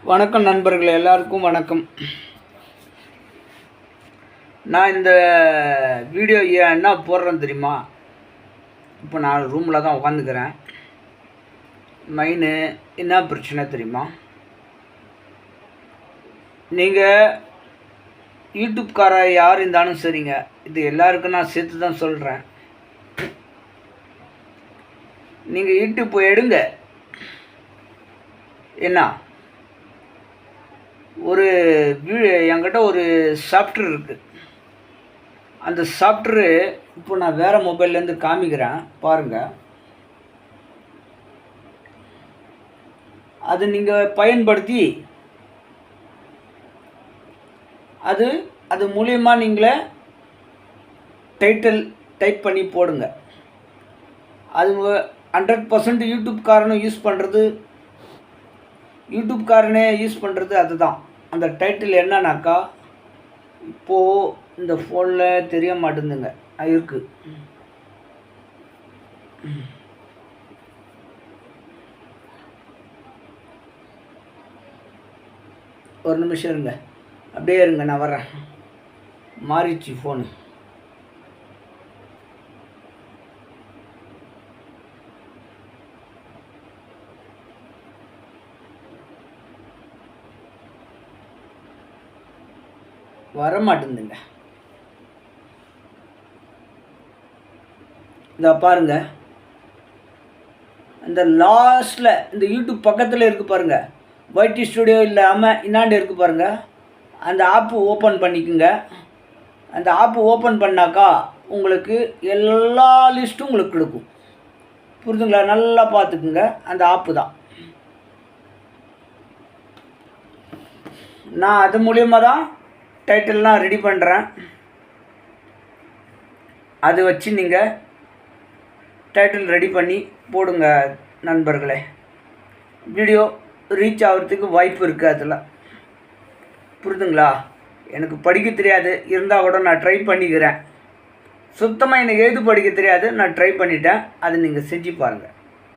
வணக்கம் நண்பர்களே, எல்லாருக்கும் வணக்கம். நான் இந்த வீடியோ என்ன போடுறேன்னு தெரியுமா? இப்போ நான் ரூமில் தான் உட்காந்துக்கிறேன். மெயினு என்ன பிரச்சனை தெரியுமா? நீங்கள் யூடியூப்கார யார் இருந்தாலும் சரிங்க, இது எல்லாருக்கும் நான் சேர்த்து தான் சொல்கிறேன். நீங்கள் யூடியூப் எடுங்க. என்ன என்கிட்ட ஒரு சாஃப்ட்வேர் இருக்குது. அந்த சாஃப்ட்வேரு இப்போ நான் வேறு மொபைல்லேருந்து காமிக்கிறேன் பாருங்கள். அது நீங்கள் பயன்படுத்தி அது மூலயமா நீங்களே டைட்டில் டைப் பண்ணி போடுங்க. அது 100% யூடியூப்காரனே யூஸ் பண்ணுறது அதுதான். அந்த டைட்டில் என்னன்னாக்கா, இப்போது இந்த ஃபோனில் தெரிய மாட்டேங்குதுங்க, இருக்குது. ஒரு நிமிஷம் இருங்க, அப்படியே இருங்க, நான் வரேன். மாறிச்சு ஃபோனு. வர மாட்டேங்குதுங்க. இந்த பாருங்க, இந்த லாஸ்ட்டில் இந்த யூடியூப் பக்கத்தில் இருக்குது பாருங்கள், வைடி ஸ்டுடியோ இல்லாமல் இன்னாண்டு இருக்குது பாருங்கள். அந்த ஆப்பு ஓப்பன் பண்ணிக்கோங்க. அந்த ஆப்பு ஓப்பன் பண்ணாக்கா உங்களுக்கு எல்லா லிஸ்ட்டும் உங்களுக்கு கொடுக்கும். புரிதுங்களா? நல்லா பார்த்துக்குங்க. அந்த ஆப்பு தான். நான் அது மூலியமாக தான் டைட்டில்லாம் ரெடி பண்ணுறேன். அது வச்சு நீங்கள் டைட்டில் ரெடி பண்ணி போடுங்க நண்பர்களே. வீடியோ ரீச் ஆகிறதுக்கு வாய்ப்பு இருக்குது அதில். புரிதுங்களா? எனக்கு படிக்க தெரியாது, இருந்தால் கூட நான் ட்ரை பண்ணிக்கிறேன். சுத்தமாக எனக்கு எழுது படிக்க தெரியாது, நான் ட்ரை பண்ணிட்டேன். அதை நீங்கள் செஞ்சு பாருங்கள்.